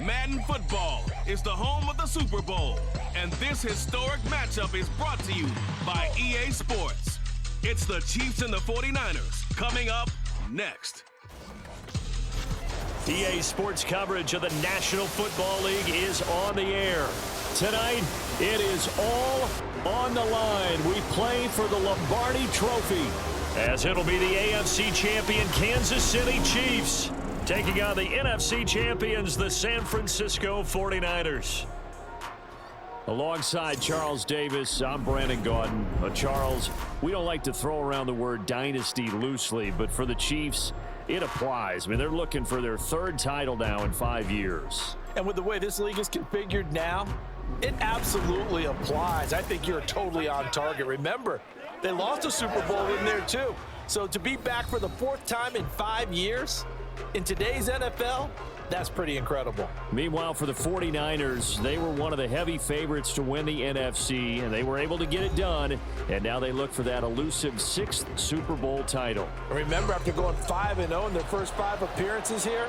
Madden football is the home of the Super Bowl, and this historic matchup is brought to you by EA Sports. It's the Chiefs and the 49ers coming up next. EA Sports coverage of the National Football League is on the air. Tonight, it is all on the line. We play for the Lombardi Trophy, as it'll be the AFC champion Kansas City Chiefs taking on the NFC champions, the San Francisco 49ers. Alongside Charles Davis, I'm Brandon Gaudin. Charles, we don't like to throw around the word dynasty loosely, but for the Chiefs, it applies. I mean, they're looking for their third title now in 5 years. And with the way this league is configured now, it absolutely applies. I think you're totally on target. Remember, they lost a Super Bowl in there too. So to be back for the fourth time in 5 years in today's NFL, that's pretty incredible. Meanwhile, for the 49ers, they were one of the heavy favorites to win the NFC, and they were able to get it done, and now they look for that elusive 6th Super Bowl title. Remember, after going 5-0 in their first 5 appearances here,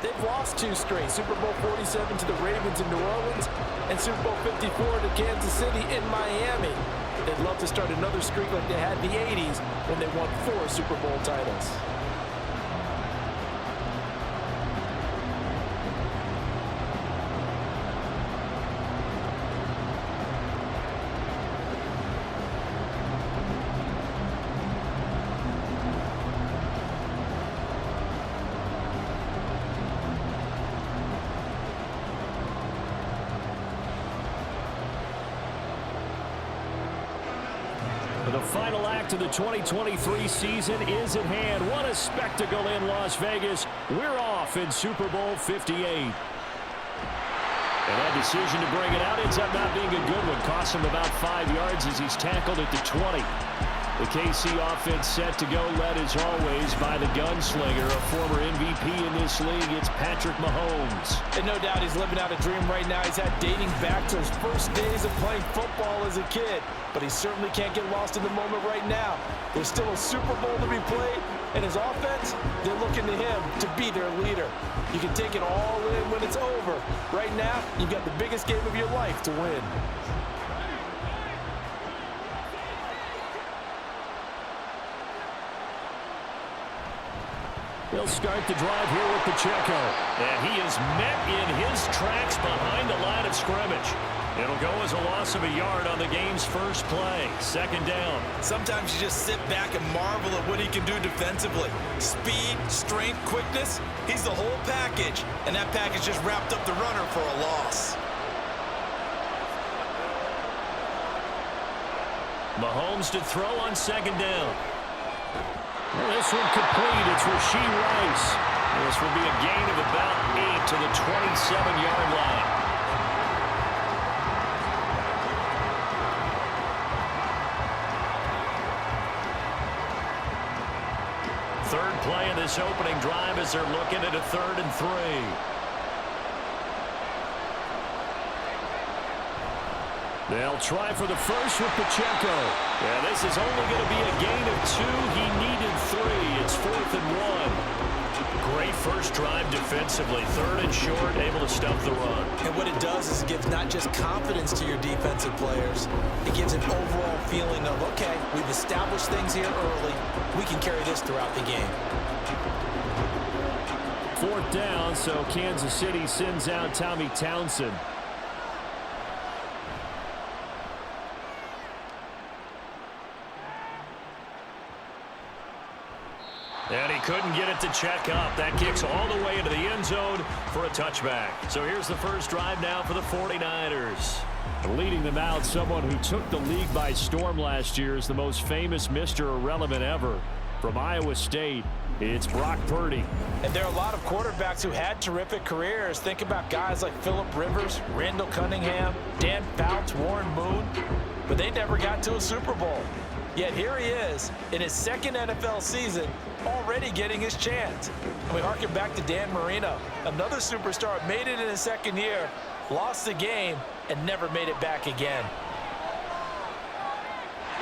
they've lost 2 straight. Super Bowl 47 to the Ravens in New Orleans and Super Bowl 54 to Kansas City in Miami. They'd love to start another streak like they had in the 80s when they won 4 Super Bowl titles. The final act of the 2023 season is at hand. What a spectacle in Las Vegas. We're off in Super Bowl 58. And that decision to bring it out ends up not being a good one. Costs him about 5 yards as he's tackled at the 20. The KC offense set to go, led as always by the gunslinger, a former MVP in this league. It's Patrick Mahomes. And no doubt he's living out a dream right now. He's had dating back to his first days of playing football as a kid. But he certainly can't get lost in the moment right now. There's still a Super Bowl to be played, and his offense, they're looking to him to be their leader. You can take it all in when it's over. Right now, you've got the biggest game of your life to win. He'll start the drive here with Pacheco. And he is met in his tracks behind the line of scrimmage. It'll go as a loss of a yard on the game's first play. 2nd down. Sometimes you just sit back and marvel at what he can do defensively. Speed, strength, quickness. He's the whole package. And that package just wrapped up the runner for a loss. Mahomes to throw on 2nd down. Well, this one complete. It's Rashee Rice. This will be a gain of about 8 to the 27-yard line. Third play of this opening drive as they're looking at a 3rd and 3. They'll try for the first with Pacheco. Yeah, this is only going to be a gain of 2. He needed 3. It's 4th and 1. Great first drive defensively. 3rd and short, able to stop the run. And what it does is it gives not just confidence to your defensive players. It gives an overall feeling of, okay, we've established things here early. We can carry this throughout the game. 4th down, so Kansas City sends out Tommy Townsend. And he couldn't get it to check up. That kicks all the way into the end zone for a touchback. So here's the first drive now for the 49ers. Leading them out, someone who took the league by storm last year is the most famous Mr. Irrelevant ever. From Iowa State, it's Brock Purdy. And there are a lot of quarterbacks who had terrific careers. Think about guys like Phillip Rivers, Randall Cunningham, Dan Fouts, Warren Moon. But they never got to a Super Bowl. Yet here he is in his 2nd NFL season, already getting his chance. And we harken back to Dan Marino, another superstar, made it in his 2nd year, lost the game, and never made it back again.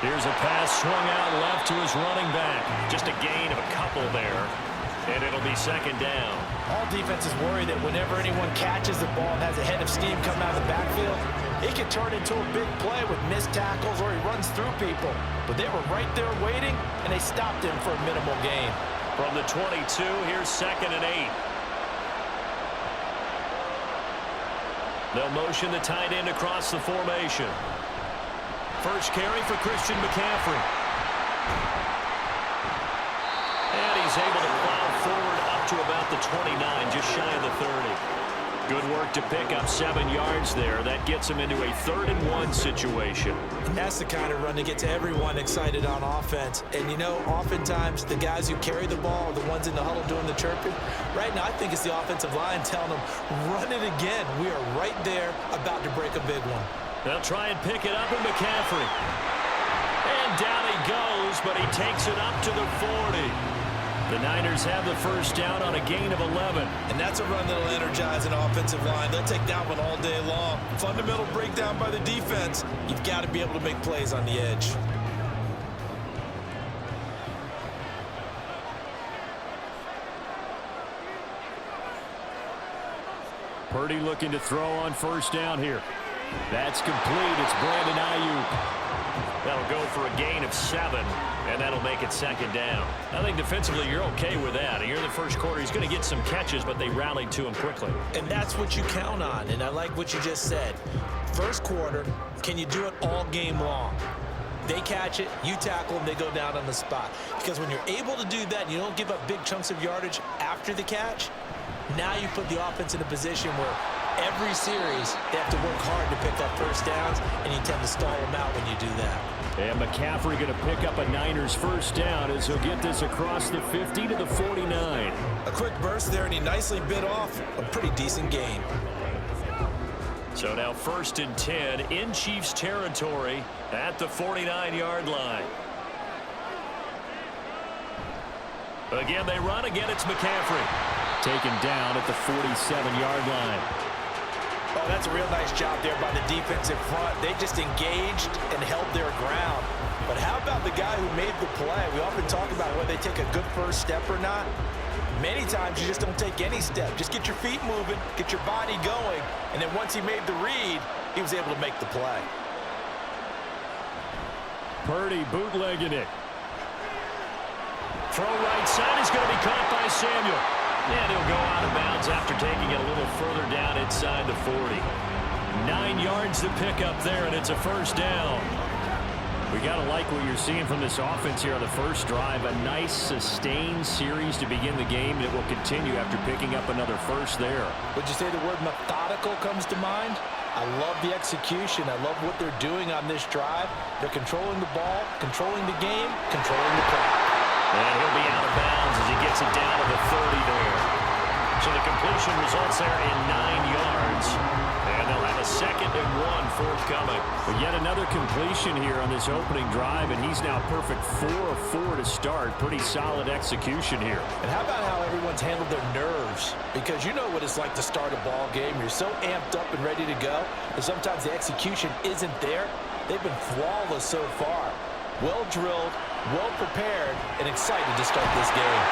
Here's a pass swung out left to his running back. Just a gain of a couple there. And it'll be second down. All defenses worry that whenever anyone catches the ball and has a head of steam coming out of the backfield, it can turn into a big play with missed tackles or he runs through people. But they were right there waiting, and they stopped him for a minimal gain. From the 22, here's 2nd and 8. They'll motion the tight end across the formation. First carry for Christian McCaffrey. And he's able to plow forward up to about the 29, just shy of the 30. Good work to pick up 7 yards there. That gets him into a 3rd and 1 situation. That's the kind of run that gets everyone excited on offense. And, you know, oftentimes the guys who carry the ball are the ones in the huddle doing the chirping. Right now, I think it's the offensive line telling them, run it again. We are right there about to break a big one. They'll try and pick it up with McCaffrey. And down he goes, but he takes it up to the 40. The Niners have the first down on a gain of 11. And that's a run that'll energize an offensive line. They'll take that one all day long. Fundamental breakdown by the defense. You've got to be able to make plays on the edge. Purdy looking to throw on first down here. That's complete. It's Brandon Ayuk. That'll go for a gain of 7, and that'll make it second down. I think defensively you're okay with that. Here in the first quarter, he's going to get some catches, but they rallied to him quickly. And that's what you count on, and I like what you just said. First quarter, can you do it all game long? They catch it, you tackle them, they go down on the spot. Because when you're able to do that and you don't give up big chunks of yardage after the catch, now you put the offense in a position where every series they have to work hard to pick up first downs, and you tend to stall them out when you do that. And McCaffrey going to pick up a Niners first down as he'll get this across the 50 to the 49. A quick burst there, and he nicely bit off a pretty decent gain. So now 1st and 10 in Chiefs territory at the 49-yard line. Again, they run. Again, it's McCaffrey. Taken down at the 47-yard line. Oh, that's a real nice job there by the defensive front. They just engaged and held their ground. But how about the guy who made the play? We often talk about whether they take a good first step or not. Many times you just don't take any step. Just get your feet moving, get your body going, and then once he made the read, he was able to make the play. Purdy bootlegging it. Throw right side is going to be caught by Samuel. And he'll go out of bounds after taking it a little further down inside the 40. 9 yards to pick up there, and it's a first down. We got to like what you're seeing from this offense here on the first drive. A nice sustained series to begin the game, and it will continue after picking up another first there. Would you say the word methodical comes to mind? I love the execution. I love what they're doing on this drive. They're controlling the ball, controlling the game, controlling the clock. And he'll be out of bounds as he gets it down to the 30 there. So the completion results there in 9 yards. And they'll have a 2nd and 1 forthcoming. But yet another completion here on this opening drive, and he's now perfect 4 of 4 to start. Pretty solid execution here. And how about how everyone's handled their nerves? Because you know what it's like to start a ball game. You're so amped up and ready to go, and sometimes the execution isn't there. They've been flawless so far. Well drilled, well prepared, and excited to start this game.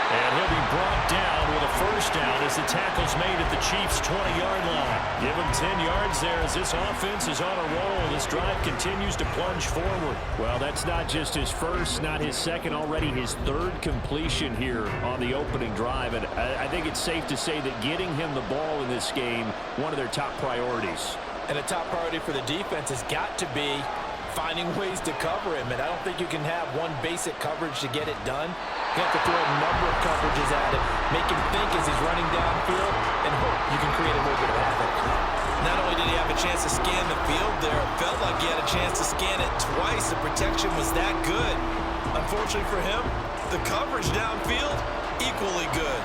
And he'll be brought down with a first down as the tackle's made at the Chiefs' 20-yard line. Give him 10 yards there as this offense is on a roll. This drive continues to plunge forward. Well, that's not just his first, not his second, already his 3rd completion here on the opening drive. And I think it's safe to say that getting him the ball in this game, one of their top priorities. And a top priority for the defense has got to be finding ways to cover him, and I don't think you can have one basic coverage to get it done. You have to throw a number of coverages at it, make him think as he's running downfield, and hope you can create a little bit of havoc. Not only did he have a chance to scan the field there, it felt like he had a chance to scan it twice. The protection was that good. Unfortunately for him, the coverage downfield, equally good.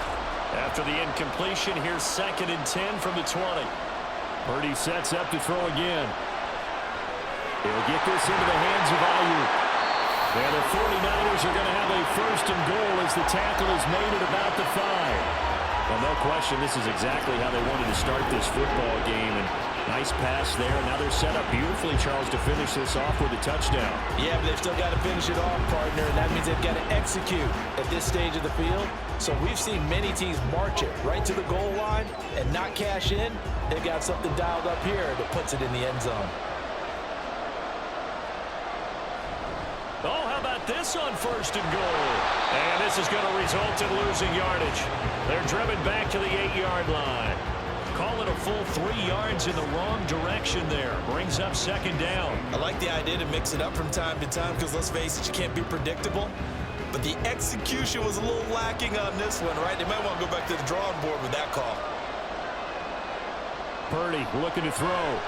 After the incompletion, here's 2nd and 10 from the 20. Purdy sets up to throw again. He'll get this into the hands of Ayuk. And the 49ers are going to have a 1st and goal as the tackle is made at about the 5. Well, no question, this is exactly how they wanted to start this football game. And nice pass there. Now they're set up beautifully, Charles, to finish this off with a touchdown. Yeah, but they've still got to finish it off, partner, and that means they've got to execute at this stage of the field. So we've seen many teams march it right to the goal line and not cash in. They've got something dialed up here that puts it in the end zone. Oh, how about this on 1st and goal? And this is going to result in losing yardage. They're driven back to the 8-yard line. Call it a full 3 yards in the wrong direction there. Brings up 2nd down. I like the idea to mix it up from time to time because, let's face it, you can't be predictable. But the execution was a little lacking on this one, right? They might want to go back to the drawing board with that call. Purdy looking to throw.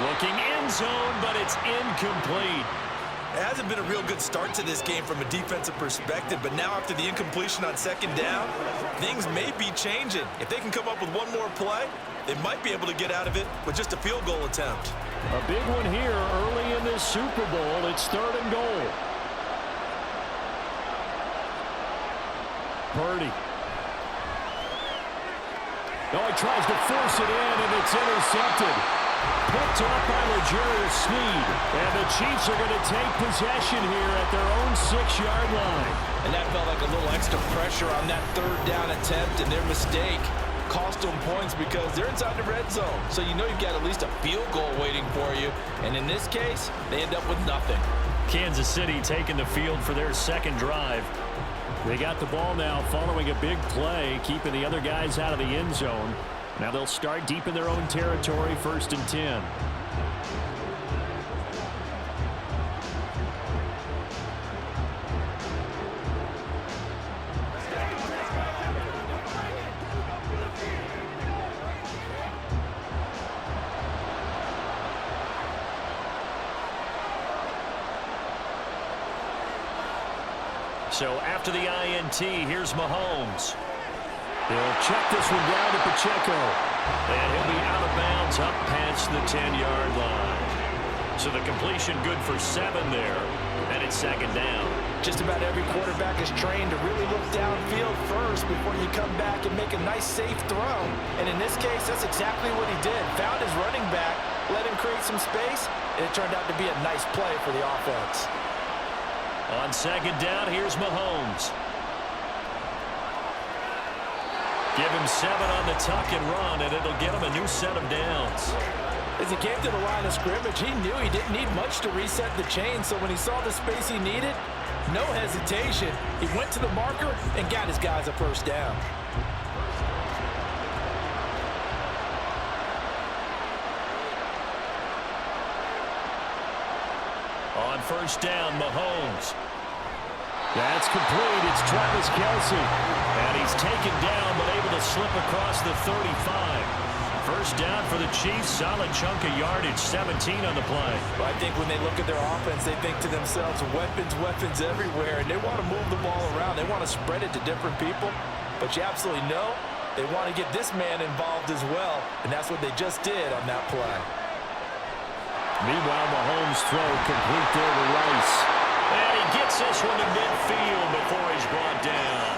Looking end zone, but it's incomplete. It hasn't been a real good start to this game from a defensive perspective, but now after the incompletion on 2nd down, things may be changing. If they can come up with one more play, they might be able to get out of it with just a field goal attempt. A big one here early in this Super Bowl. It's 3rd and goal. Purdy. Oh, he tries to force it in, and it's intercepted. Picked off by L'Jarius Sneed. And the Chiefs are going to take possession here at their own 6-yard line. And that felt like a little extra pressure on that 3rd down attempt, and their mistake cost them points because they're inside the red zone. So you know you've got at least a field goal waiting for you. And in this case, they end up with nothing. Kansas City taking the field for their 2nd drive. They got the ball now following a big play, keeping the other guys out of the end zone. Now they'll start deep in their own territory, 1st and 10. So after the INT, here's Mahomes. He'll check this one down to Pacheco. And he'll be out of bounds up past the 10-yard line. So the completion good for 7 there. And it's 2nd down. Just about every quarterback is trained to really look downfield first before you come back and make a nice, safe throw. And in this case, that's exactly what he did. Found his running back, let him create some space, and it turned out to be a nice play for the offense. On 2nd down, here's Mahomes. Give him 7 on the tuck and run, and it'll get him a new set of downs. As he came to the line of scrimmage, he knew he didn't need much to reset the chain, so when he saw the space he needed, no hesitation. He went to the marker and got his guys a 1st down. On 1st down, Mahomes. That's complete. It's Travis Kelce. And he's taken down, but able to slip across the 35. 1st down for the Chiefs. Solid chunk of yardage. 17 on the play. Well, I think when they look at their offense, they think to themselves, weapons, weapons everywhere. And they want to move the ball around. They want to spread it to different people. But you absolutely know they want to get this man involved as well. And that's what they just did on that play. Meanwhile, Mahomes' throw complete there to Rice. And he gets this one to midfield before he's brought down.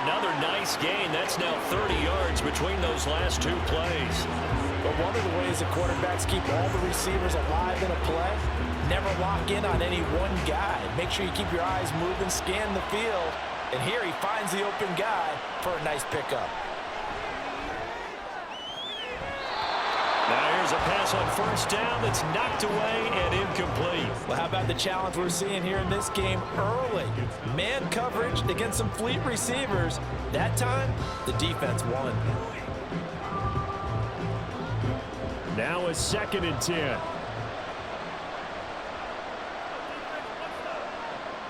Another nice gain. That's now 30 yards between those last 2 plays. But one of the ways the quarterbacks keep all the receivers alive in a play, never lock in on any one guy. Make sure you keep your eyes moving, scan the field. And here he finds the open guy for a nice pickup. Now here's a pass on 1st down that's knocked away and incomplete. Well, how about the challenge we're seeing here in this game early? Man coverage against some fleet receivers. That time, the defense won. Now a 2nd and 10.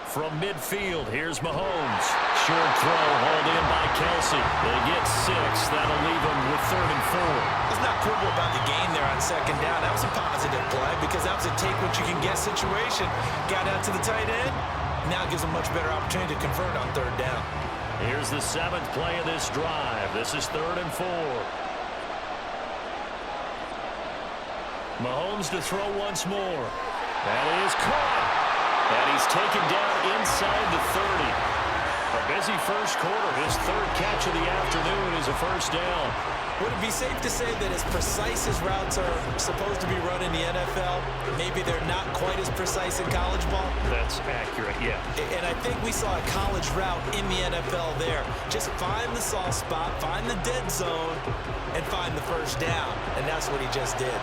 From midfield, here's Mahomes. Short throw hauled in by Kelce. They get 6. That'll leave them with 3rd and 4. Let's not quibble about the gain there on 2nd down. That was a positive play because that was a take-what-you-can-get situation. Got out to the tight end. Now gives them much better opportunity to convert on 3rd down. Here's the 7th play of this drive. This is 3rd and 4. Mahomes to throw once more. That is caught. And he's taken down inside the 30. A Busy first quarter. His third catch of the afternoon is a first down. Would it be safe to say that as precise as routes are supposed to be run in the NFL, maybe they're not quite as precise in college ball? That's accurate, yeah. And I think we saw a college route in the NFL there. Just find the soft spot, find the dead zone, and find the first down. And that's what he just did.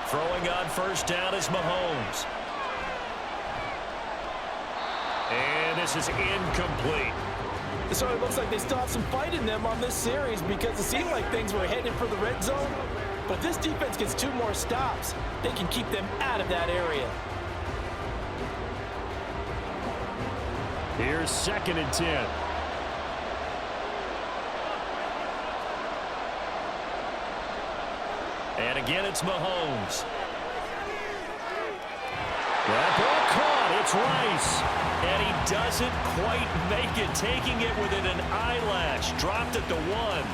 Throwing on first down is Mahomes. And this is incomplete. So it looks like they still have some fight in them on this series because it seemed like things were headed for the red zone. But if this defense gets 2 more stops, they can keep them out of that area. Here's 2nd and 10. And again, it's Mahomes. That ball caught. It's Rice. And he doesn't quite make it, taking it within an eyelash. Dropped at the 1.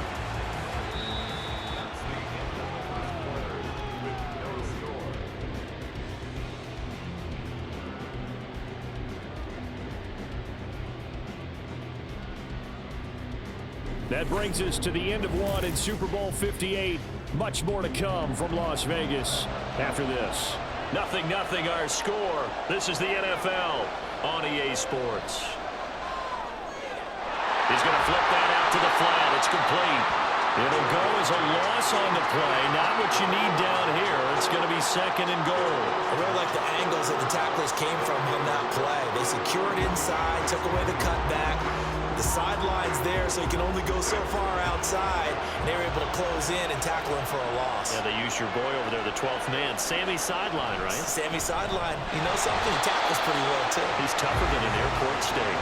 That brings us to the end of one in Super Bowl 58. Much more to come from Las Vegas after this. 0-0 our score. This is the NFL on EA Sports. He's going to flip that out to the flat. It's complete. It'll go as a loss on the play. Not what you need down here. It's going to be 2nd and goal. I really like the angles that the tacklers came from on that play. They secured inside, took away the cutback. The sideline's there, so he can only go so far outside. And they were able to close in and tackle him for a loss. Yeah, they used your boy over there, the 12th man. Sammy Sideline, right? Sammy Sideline. You know something? He tackles pretty well, too. He's tougher than an airport steak.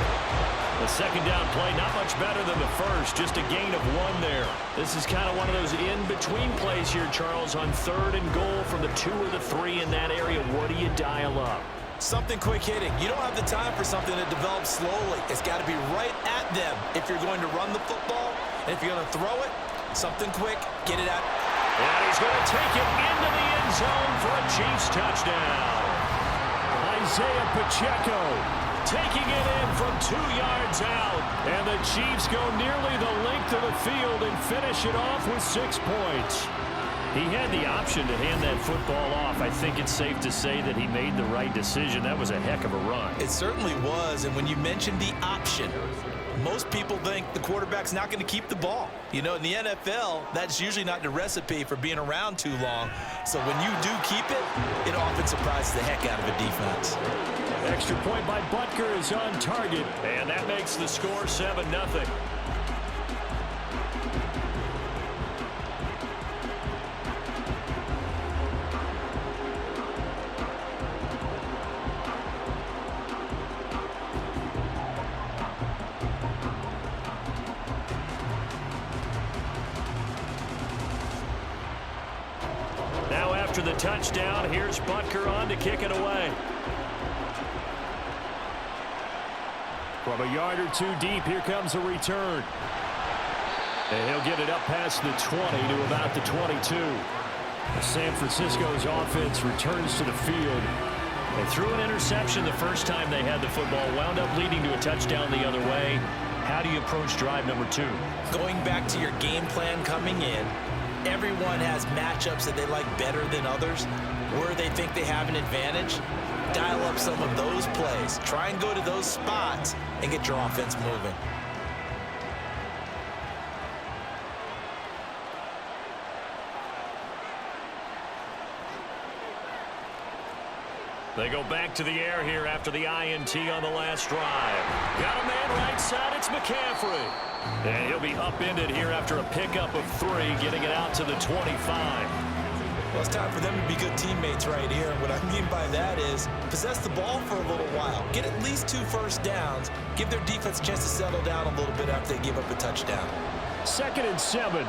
The 2nd down play, not much better than the first. Just a gain of 1 there. This is kind of one of those in-between plays here, Charles, on 3rd and goal from the 2 or the 3 in that area. What do you dial up? Something quick hitting. You don't have the time for something that develops slowly. It's got to be right at them if you're going to run the football. And if you're going to throw it, something quick, get it out. And he's going to take it into the end zone for a Chiefs touchdown. Isaiah Pacheco taking it in from 2 yards out. And the Chiefs go nearly the length of the field and finish it off with 6 points. He had the option to hand that football off. I think it's safe to say that he made the right decision. That was a heck of a run. It certainly was. And when you mentioned the option, most people think the quarterback's not going to keep the ball. You know, in the NFL, that's usually not the recipe for being around too long. So when you do keep it, it often surprises the heck out of a defense. Extra point by Butker is on target. And that makes the score 7-0. After the touchdown, here's Butker on to kick it away. From a yard or 2 deep, here comes a return. And he'll get it up past the 20 to about the 22. San Francisco's offense returns to the field. They threw an interception the first time they had the football, wound up leading to a touchdown the other way. How do you approach drive number 2? Going back to your game plan coming in, everyone has matchups that they like better than others. Where they think they have an advantage, dial up some of those plays. Try and go to those spots and get your offense moving. They go back to the air here after the INT on the last drive. Got a man right side, it's McCaffrey. And he'll be upended here after a pickup of 3, getting it out to the 25. Well, it's time for them to be good teammates right here. And what I mean by that is possess the ball for a little while. Get at least 2 first downs. Give their defense a chance to settle down a little bit after they give up a touchdown. 2nd and 7.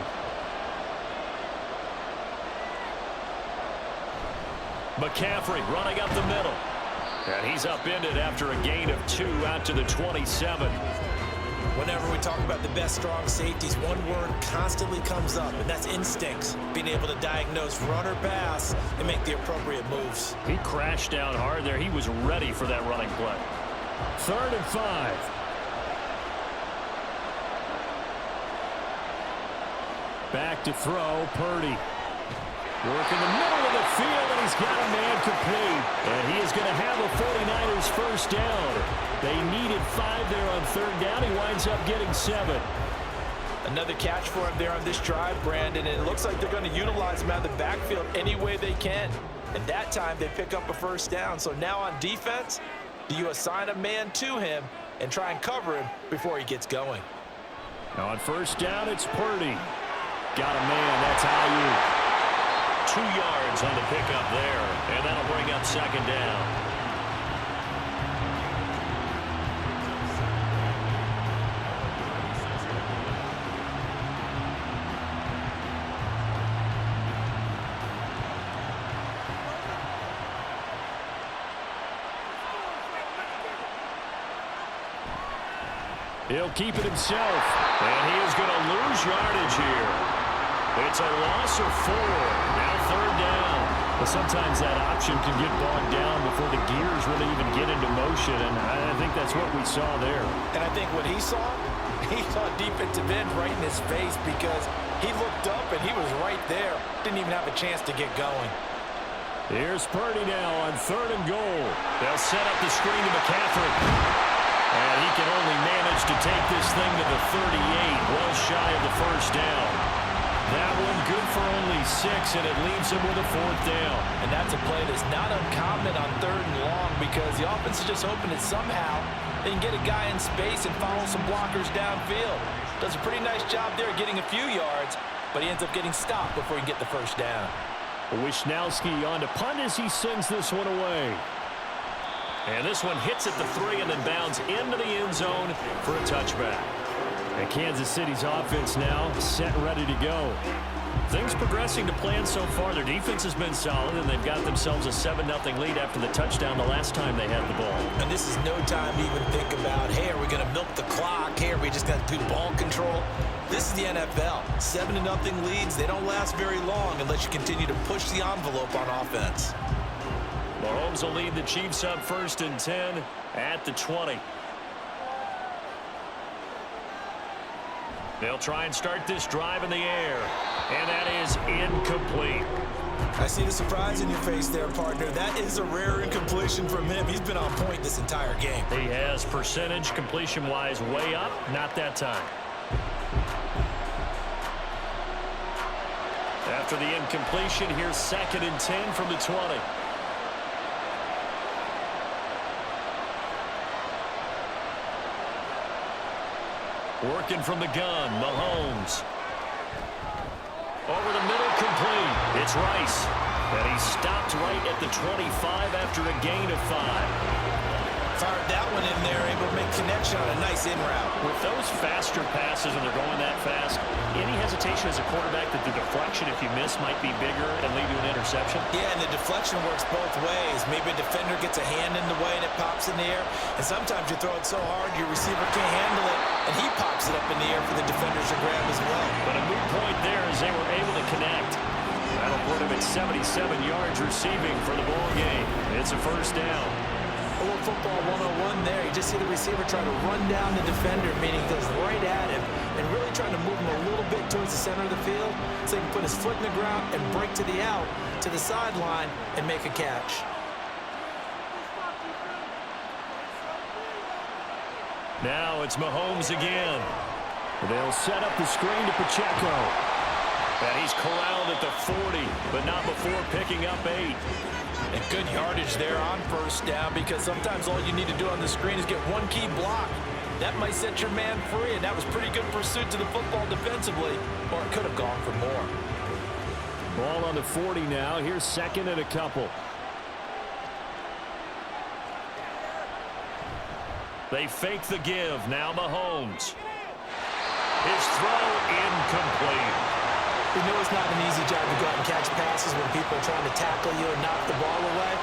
McCaffrey running up the middle. And he's upended after a gain of 2 out to the 27. Whenever we talk about the best strong safeties, one word constantly comes up, and that's instincts. Being able to diagnose run or pass and make the appropriate moves. He crashed down hard there. He was ready for that running play. 3rd and 5. Back to throw, Purdy. Work in the middle of the field, and he's got a man complete. And he is going to have a 49ers first down. They needed 5 there on 3rd down. He winds up getting 7. Another catch for him there on this drive, Brandon. And it looks like they're going to utilize him out of the backfield any way they can. And that time, they pick up a first down. So now on defense, do you assign a man to him and try and cover him before he gets going? Now on 1st down, it's Purdy. Got a man. That's Ayuk. 2 yards on the pickup there, and that'll bring up 2nd down. He'll keep it himself, and he is going to lose yardage here. It's a loss of 4. Now 3rd down. But sometimes that option can get bogged down before the gears really even get into motion, and I think that's what we saw there. And I think what he saw defensive end right in his face, because he looked up and he was right there. Didn't even have a chance to get going. Here's Purdy now on 3rd and goal. They'll set up the screen to McCaffrey. And he can only manage to take this thing to the 38, well shy of the first down. That one good for only 6, and it leaves him with a 4th down. And that's a play that's not uncommon on 3rd and long, because the offense is just hoping that somehow they can get a guy in space and follow some blockers downfield. Does a pretty nice job there getting a few yards, but he ends up getting stopped before he can get the first down. Wisnowski on to punt as he sends this one away. And this one hits at the 3 and then bounds into the end zone for a touchback. And Kansas City's offense now set ready to go. Things progressing to plan so far. Their defense has been solid, and they've got themselves a 7-0 lead after the touchdown the last time they had the ball. And this is no time to even think about, hey, are we going to milk the clock? Hey, are we just going to do ball control? This is the NFL. 7-0 leads, they don't last very long unless you continue to push the envelope on offense. Mahomes will lead the Chiefs up 1st and 10 at the 20. They'll try and start this drive in the air, and that is incomplete. I see the surprise in your face there, partner. That is a rare incompletion from him. He's been on point this entire game. He has percentage completion-wise way up, not that time. After the incompletion, here's 2nd and 10 from the 20. Working from the gun, Mahomes. Over the middle, complete. It's Rice. And he stopped right at the 25 after a gain of 5. Fired that one in there, able to make connection on a nice in route. With those faster passes and they're going that fast, any hesitation as a quarterback that the deflection, if you miss, might be bigger and lead to an interception? Yeah, and the deflection works both ways. Maybe a defender gets a hand in the way and it pops in the air. And sometimes you throw it so hard your receiver can't handle it, and he pops it up in the air for the defenders to grab as well. But a moot point there as they were able to connect. That'll put him at 77 yards receiving for the ball game. It's a first down. A little football 101 there. You just see the receiver try to run down the defender, meaning goes right at him, and really trying to move him a little bit towards the center of the field so he can put his foot in the ground and break to the out, to the sideline, and make a catch. Now it's Mahomes again. They'll set up the screen to Pacheco. And he's corralled at the 40, but not before picking up 8. And good yardage there on first down, because sometimes all you need to do on the screen is get one key block. That might set your man free, and that was pretty good pursuit to the football defensively, or it could have gone for more. Ball on the 40 now. Here's 2nd and a couple. They fake the give. Now Mahomes. His throw incomplete. We know it's not an easy job to go out and catch passes when people are trying to tackle you and knock the ball away.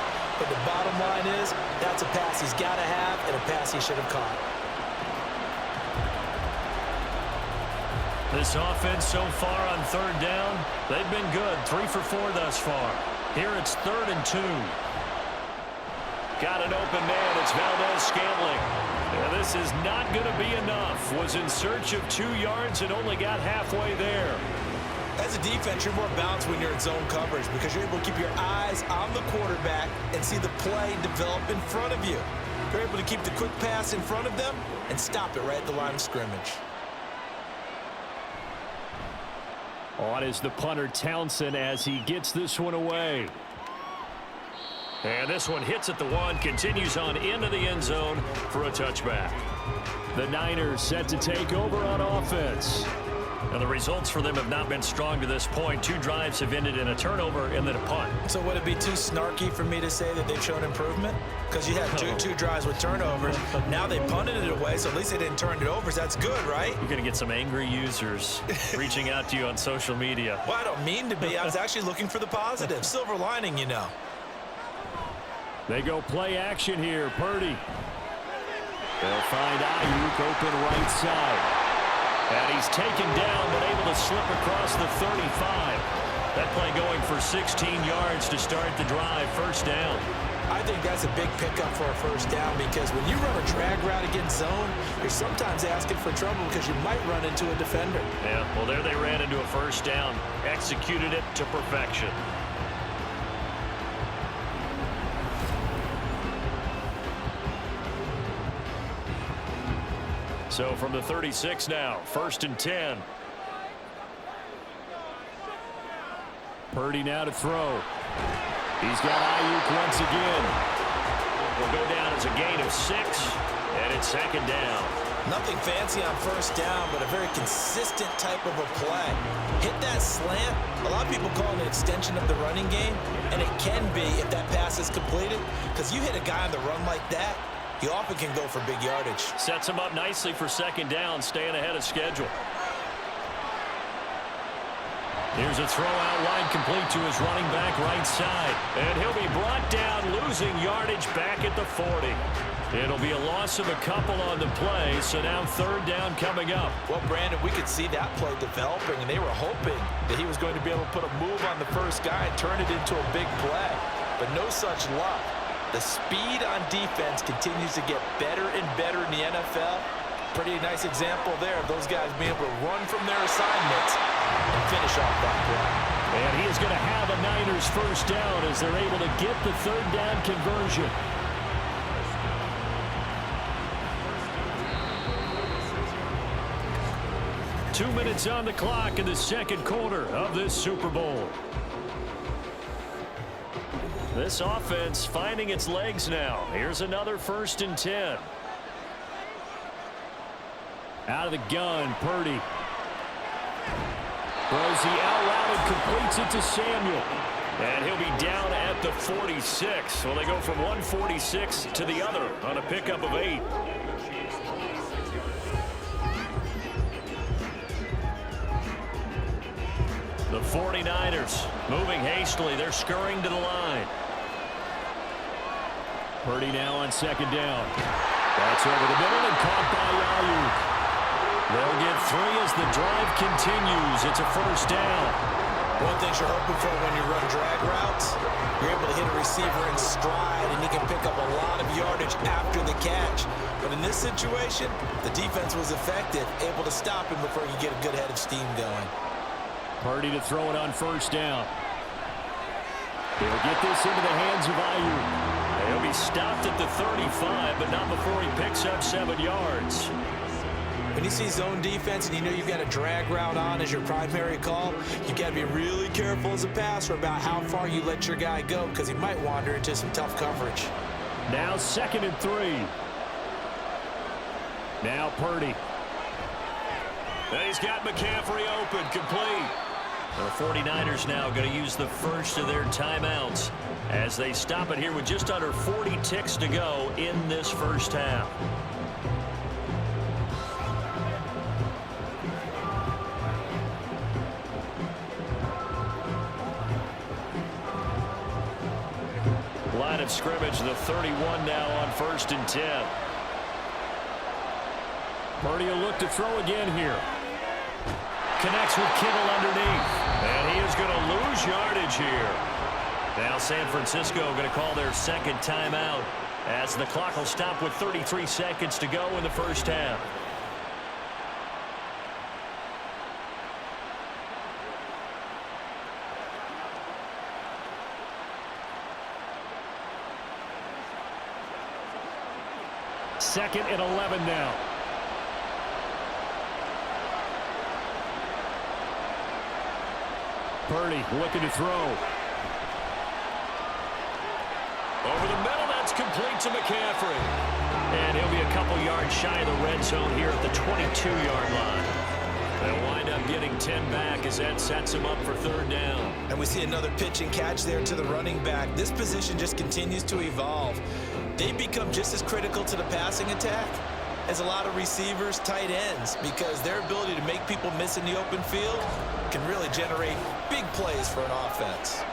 But the bottom line is, that's a pass he's got to have and a pass he should have caught. This offense so far on third down, they've been good. 3 for 4 thus far. Here it's 3rd and 2. Got an open man. It's Valdez-Scantling. Yeah, this is not going to be enough. Was in search of 2 yards and only got halfway there. As a defense, you're more balanced when you're in zone coverage because you're able to keep your eyes on the quarterback and see the play develop in front of you. You're able to keep the quick pass in front of them and stop it right at the line of scrimmage. On is the punter Townsend as he gets this one away. And this one hits at the 1, continues on into the end zone for a touchback. The Niners set to take over on offense. And the results for them have not been strong to this point. 2 drives have ended in a turnover and then a punt. So would it be too snarky for me to say that they've shown improvement? Because you had two drives with turnovers. Now they punted it away, so at least they didn't turn it over. So that's good, right? You're going to get some angry users reaching out to you on social media. Well, I don't mean to be. I was actually looking for the positive. Silver lining, you know. They go play action here. Purdy. They'll find Ayuk open right side. And he's taken down, but able to slip across the 35. That play going for 16 yards to start the drive. First down. I think that's a big pickup for a first down because when you run a drag route against zone, you're sometimes asking for trouble because you might run into a defender. Yeah, well, there they ran into a first down. Executed it to perfection. So from the 36 now, 1st and 10. Purdy now to throw. He's got Ayuk once again. Will go down as a gain of 6, and it's 2nd down. Nothing fancy on first down, but a very consistent type of a play. Hit that slant. A lot of people call it an extension of the running game, and it can be if that pass is completed, because you hit a guy on the run like that, you often can go for big yardage. Sets him up nicely for 2nd down, staying ahead of schedule. Here's a throw out wide complete to his running back right side. And he'll be brought down, losing yardage back at the 40. It'll be a loss of a couple on the play, so now 3rd down coming up. Well, Brandon, we could see that play developing, and they were hoping that he was going to be able to put a move on the first guy and turn it into a big play. But no such luck. The speed on defense continues to get better and better in the NFL. Pretty nice example there of those guys being able to run from their assignments and finish off that play. And he is going to have a Niners first down as they're able to get the 3rd down conversion. Two minutes on the clock in the 2nd quarter of this Super Bowl. This offense finding its legs now. Here's another 1st and 10. Out of the gun, Purdy. Throws the out route and completes it to Samuel. And he'll be down at the 46. Well, they go from 146 to the other on a pickup of 8. The 49ers moving hastily. They're scurrying to the line. Purdy now on 2nd down. That's over the middle and caught by Ayuk. They'll get 3 as the drive continues. It's a first down. One thing you're hoping for when you run drag routes, you're able to hit a receiver in stride, and he can pick up a lot of yardage after the catch. But in this situation, the defense was effective, able to stop him before he could get a good head of steam going. Purdy to throw it on first down. He'll get this into the hands of Ayuk. He'll be stopped at the 35, but not before he picks up 7 yards. When you see zone defense and you know you've got a drag route on as your primary call, you've got to be really careful as a passer about how far you let your guy go because he might wander into some tough coverage. Now 2nd and 3. Now Purdy. And he's got McCaffrey open, complete. The 49ers now going to use the first of their timeouts as they stop it here with just under 40 ticks to go in this first half. Line of scrimmage, the 31 now on 1st and 10. Purdy will look to throw again here. connects with Kittle underneath. And he is going to lose yardage here. Now San Francisco going to call their second timeout as the clock will stop with 33 seconds to go in the first half. Second and 11 now. Purdy looking to throw. Over the middle, that's complete to McCaffrey. And he'll be a couple yards shy of the red zone here at the 22-yard line. They'll wind up getting 10 back as that sets him up for third down. And we see another pitch and catch there to the running back. This position just continues to evolve. They become just as critical to the passing attack as a lot of receivers, tight ends, because their ability to make people miss in the open field can really generate big plays for an offense.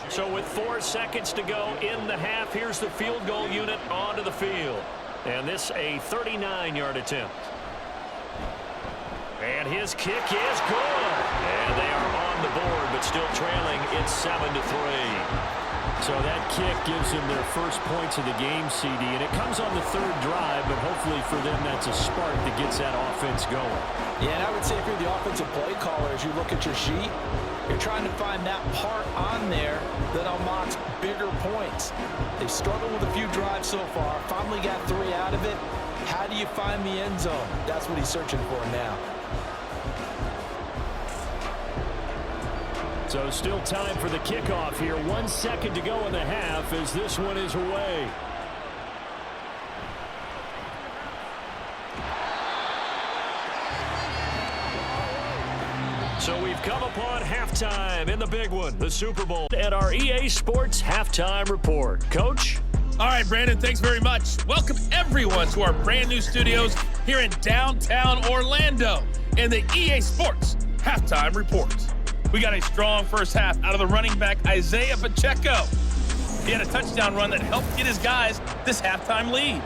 So with 4 seconds to go in the half, here's the field goal unit onto the field. And this a 39-yard attempt. And his kick is good. And they are on the board, but still trailing. It's 7-3. So that kick gives them their first points of the game, CD. And it comes on the third drive, but hopefully for them that's a spark that gets that offense going. Yeah, and I would say if you're the offensive play caller, as you look at your sheet, you're trying to find that part on there that unlocks bigger points. They've struggled with a few drives so far. Finally got 3 out of it. How do you find the end zone? That's what he's searching for now. So still time for the kickoff here. 1 second to go in the half as this one is away. So we've come upon halftime in the big one, the Super Bowl, at our EA Sports Halftime Report. Coach? All right, Brandon, thanks very much. Welcome, everyone, to our brand new studios here in downtown Orlando in the EA Sports Halftime Report. We got a strong first half out of the running back, Isaiah Pacheco. He had a touchdown run that helped get his guys this halftime lead.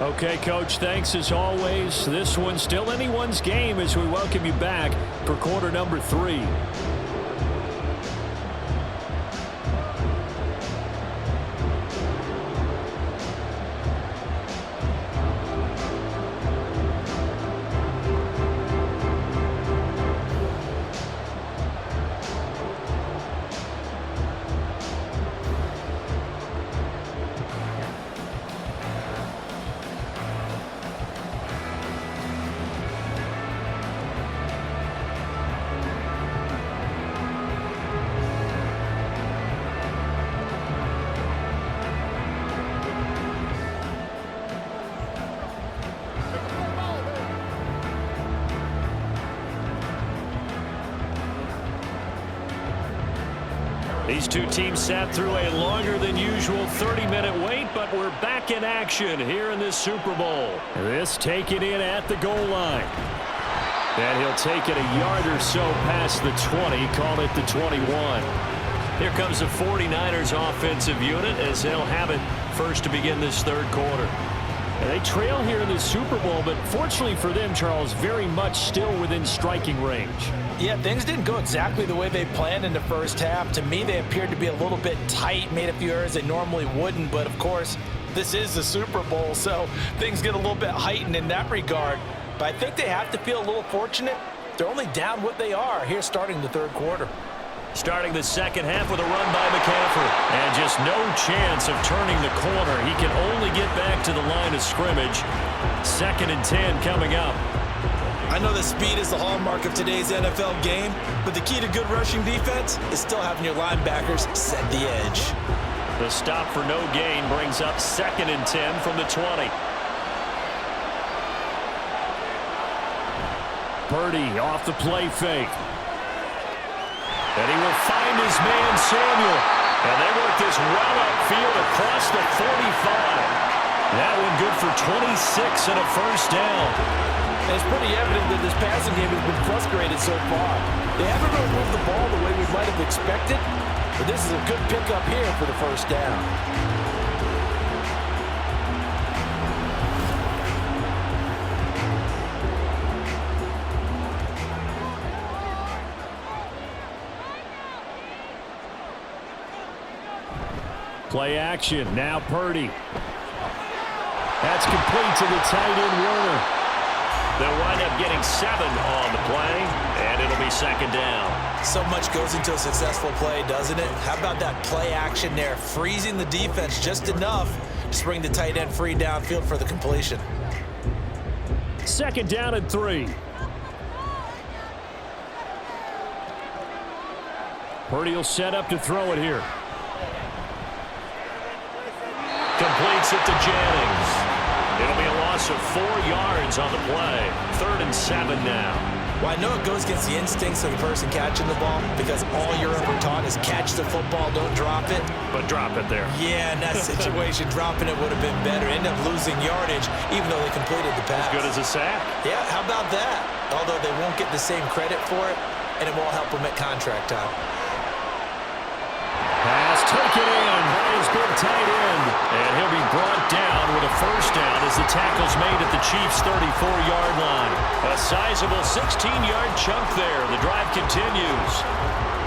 Okay, Coach, thanks as always. This one's still anyone's game as we welcome you back for quarter number 3. These two teams sat through a longer than usual 30-minute wait, but we're back in action here in this Super Bowl. This taken in at the goal line. And he'll take it a yard or so past the 20, call it the 21. Here comes the 49ers offensive unit as they'll have it first to begin this third quarter. And they trail here in the Super Bowl, but fortunately for them, Charles, very much still within striking range. Yeah, things didn't go exactly the way they planned in the first half. To me, they appeared to be a little bit tight, made a few errors they normally wouldn't. But, of course, this is the Super Bowl, so things get a little bit heightened in that regard. But I think they have to feel a little fortunate. They're only down what they are here starting the third quarter. Starting the second half with a run by McCaffrey. And just no chance of turning the corner. He can only get back to the line of scrimmage. 2nd and 10 coming up. I know that speed is the hallmark of today's NFL game, but the key to good rushing defense is still having your linebackers set the edge. The stop for no gain brings up 2nd and 10 from the 20. Purdy off the play fake. And he will find his man, Samuel. And they work this well upfield across the 45. That one good for 26 and a first down. And it's pretty evident that this passing game has been frustrated so far. They haven't really moved the ball the way we might have expected, but this is a good pickup here for the first down. Play action. Now Purdy. That's complete to the tight end Warner. They'll wind up getting 7 on the play, and it'll be second down. So much goes into a successful play, doesn't it? How about that play action there, freezing the defense just enough to bring the tight end free downfield for the completion. Second down and 3. Purdy will set up to throw it here. Completes it to Jennings. It'll be a loss of 4 yards on the play. 3rd and 7 now. Well, I know it goes against the instincts of the person catching the ball because all you're ever taught is catch the football, don't drop it. But drop it there. Yeah, in that situation, dropping it would have been better. End up losing yardage even though they completed the pass. As good as a sack. Yeah, how about that? Although they won't get the same credit for it, and it won't help them at contract time. Pass taken in by his big tight end. And he'll be brought down with a first down as the tackle's made at the Chiefs' 34-yard line. A sizable 16-yard chunk there. The drive continues.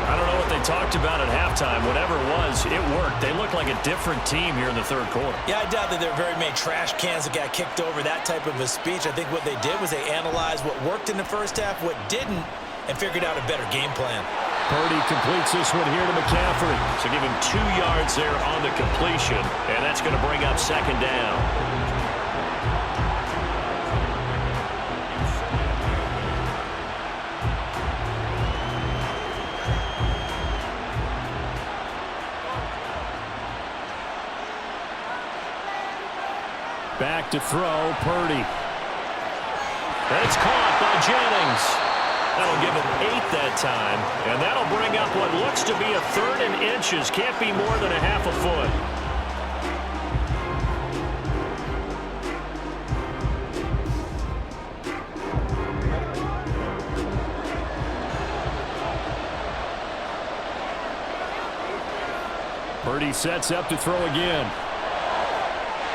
I don't know what they talked about at halftime. Whatever it was, it worked. They look like a different team here in the third quarter. Yeah, I doubt that there are very many trash cans that got kicked over, that type of a speech. I think what they did was they analyzed what worked in the first half, what didn't, and figured out a better game plan. Purdy completes this one here to McCaffrey. So give him 2 yards there on the completion, and that's going to bring up second down. Back to throw, Purdy. And it's caught by Jennings. That'll give him 8 that time, and that'll bring up what looks to be a 3rd and inches. Can't be more than a half a foot. Purdy sets up to throw again.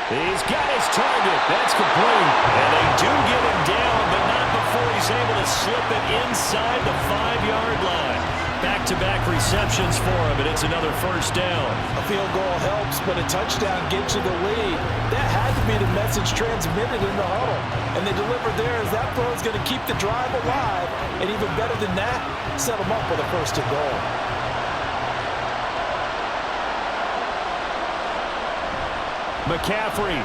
He's got his target. That's complete. And they do get him down, but not before he's able to slip it inside the 5-yard line. Back-to-back receptions for him, and it's another first down. A field goal helps, but a touchdown gets you the lead. That had to be the message transmitted in the huddle. And they delivered there as that throw is going to keep the drive alive. And even better than that, set them up with a first and goal. McCaffrey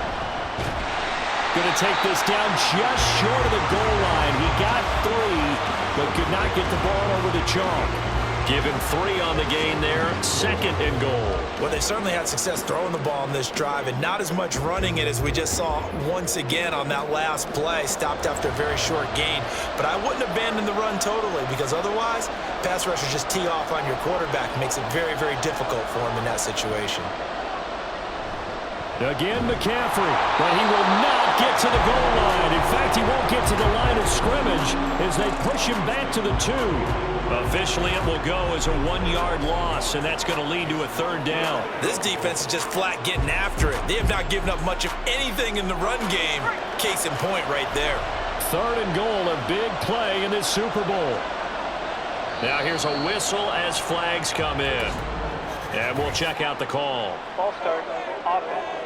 going to take this down just short of the goal line. He got 3, but could not get the ball over the chalk. Give him 3 on the gain there. 2nd and goal. Well, they certainly had success throwing the ball on this drive and not as much running it as we just saw once again on that last play. Stopped after a very short gain. But I wouldn't abandon the run totally because otherwise, pass rushers just tee off on your quarterback. Makes it very, very difficult for him in that situation. Again, McCaffrey, but he will not get to the goal line. In fact, he won't get to the line of scrimmage as they push him back to the 2. Officially, it will go as a 1-yard loss, and that's going to lead to a 3rd down. This defense is just flat getting after it. They have not given up much of anything in the run game. Case in point right there. 3rd and goal, a big play in this Super Bowl. Now here's a whistle as flags come in. And we'll check out the call. Ball start, offense.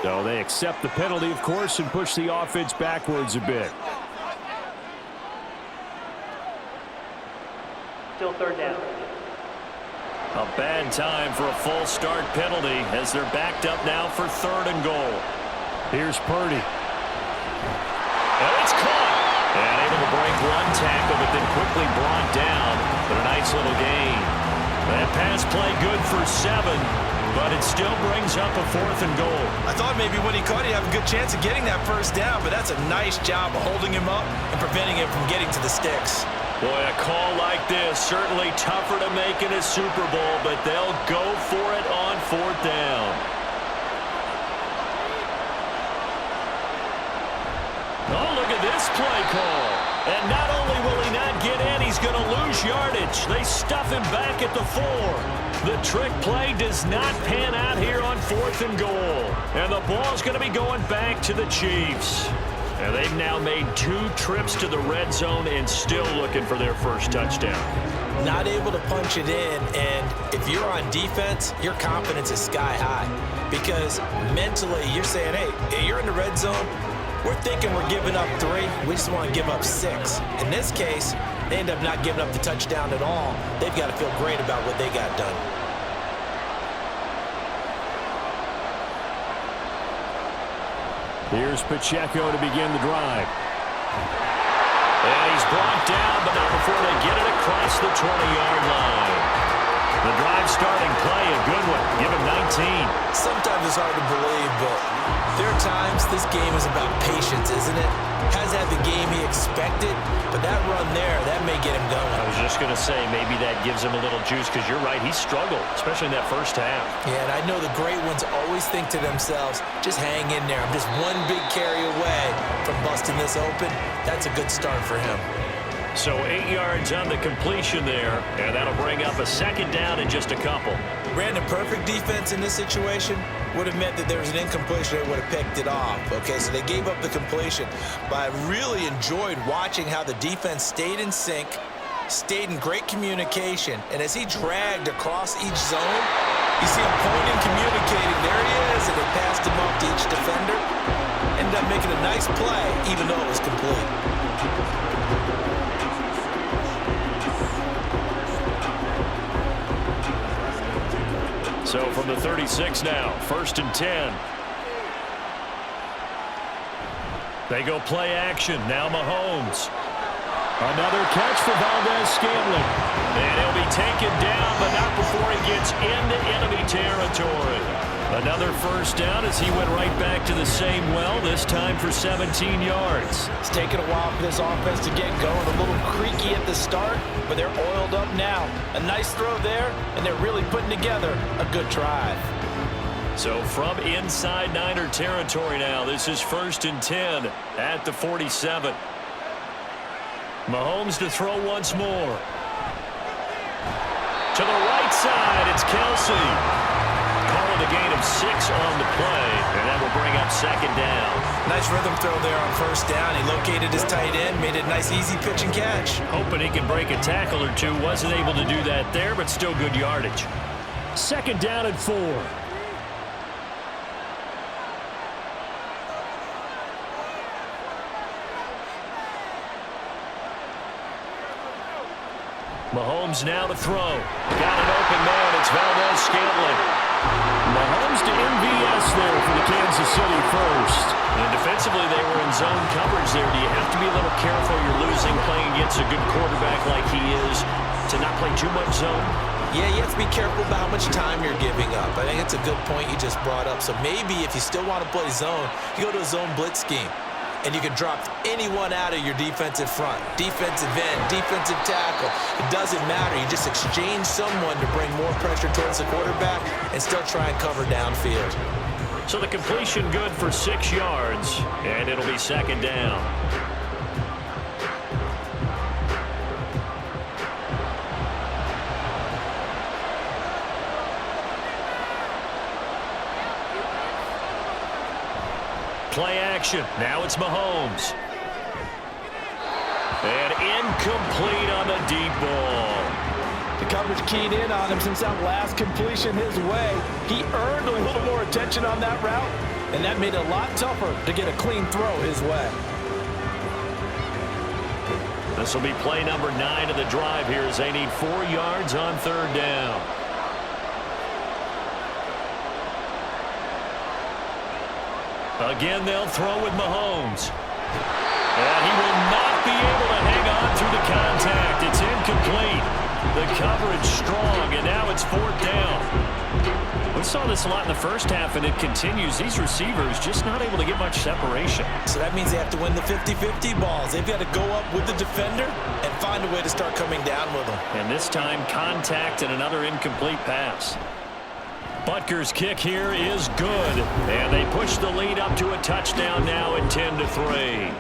So they accept the penalty, of course, and push the offense backwards a bit. Still 3rd down. A bad time for a false start penalty as they're backed up now for 3rd and goal. Here's Purdy. And it's caught. And able to break 1 tackle, but then quickly brought down. But a nice little gain. That pass play good for 7. But it still brings up a 4th and goal. I thought maybe when he caught it, he'd have a good chance of getting that first down, but that's a nice job of holding him up and preventing him from getting to the sticks. Boy, a call like this, certainly tougher to make in a Super Bowl, but they'll go for it on 4th down. play call. And not only will he not get in, he's going to lose yardage. They stuff him back at the 4. The trick play does not pan out here on 4th and goal. And the ball's going to be going back to the Chiefs. And they've now made 2 trips to the red zone and still looking for their first touchdown. Not able to punch it in, and if you're on defense, your confidence is sky high. Because mentally, you're saying, hey, you're in the red zone. We're thinking we're giving up 3. We just want to give up 6. In this case, they end up not giving up the touchdown at all. They've got to feel great about what they got done. Here's Pacheco to begin the drive. And he's brought down, but not before they get it across the 20-yard line. The drive starting play, a good one. Give him 19. Sometimes it's hard to believe, but there are times this game is about patience, isn't it? Hasn't had the game he expected, but that run there, that may get him going. I was just going to say, maybe that gives him a little juice, because you're right, he struggled, especially in that first half. Yeah, and I know the great ones always think to themselves, just hang in there. I'm just one big carry away from busting this open. That's a good start for him. So 8 yards on the completion there, and that'll bring up a second down in just a couple. Brandon, perfect defense in this situation would have meant that there was an incompletion. They would have picked it off. Okay, so they gave up the completion. But I really enjoyed watching how the defense stayed in sync, stayed in great communication, and as he dragged across each zone, you see him pointing, communicating. There he is, and they passed him off to each defender. Ended up making a nice play, even though it was complete. So from the 36 now, 1st and 10. They go play action. Now Mahomes. Another catch for Valdez-Scantling. And he'll be taken down, but not before he gets into enemy territory. Another first down as he went right back to the same well, this time for 17 yards. It's taken a while for this offense to get going. A little creaky at the start, but they're oiled up now. A nice throw there, and they're really putting together a good drive. So from inside Niner territory now, this is 1st and 10 at the 47. Mahomes to throw once more. To the right side, it's Kelsey. Calling a gain of 6 on the play, and that will bring up second down. Nice rhythm throw there on first down. He located his tight end, made it a nice easy pitch and catch. Hoping he can break a tackle or two. Wasn't able to do that there, but still good yardage. Second down and 4. Mahomes now to throw. Got an open man. It's Valdez-Scantling. Mahomes to MVS there for the Kansas City first. And defensively, they were in zone coverage there. Do you have to be a little careful? You're losing playing against a good quarterback like he is to not play too much zone? Yeah, you have to be careful about how much time you're giving up. I think it's a good point you just brought up. So maybe if you still want to play zone, you go to a zone blitz scheme. And you can drop anyone out of your defensive front, defensive end, defensive tackle. It doesn't matter. You just exchange someone to bring more pressure towards the quarterback and still try and cover downfield. So the completion good for 6 yards, and it'll be second down. Play action. Now it's Mahomes. And incomplete on the deep ball. The coverage keyed in on him since that last completion his way. He earned a little more attention on that route, and that made it a lot tougher to get a clean throw his way. This will be play number 9 of the drive here as they need 4 yards on third down. Again, they'll throw with Mahomes. And he will not be able to hang on through the contact. It's incomplete. The coverage strong, and now it's 4th down. We saw this a lot in the first half, and it continues. These receivers just not able to get much separation. So that means they have to win the 50-50 balls. They've got to go up with the defender and find a way to start coming down with them. And this time, contact and another incomplete pass. Butker's kick here is good, and they push the lead up to a touchdown now at 10-3.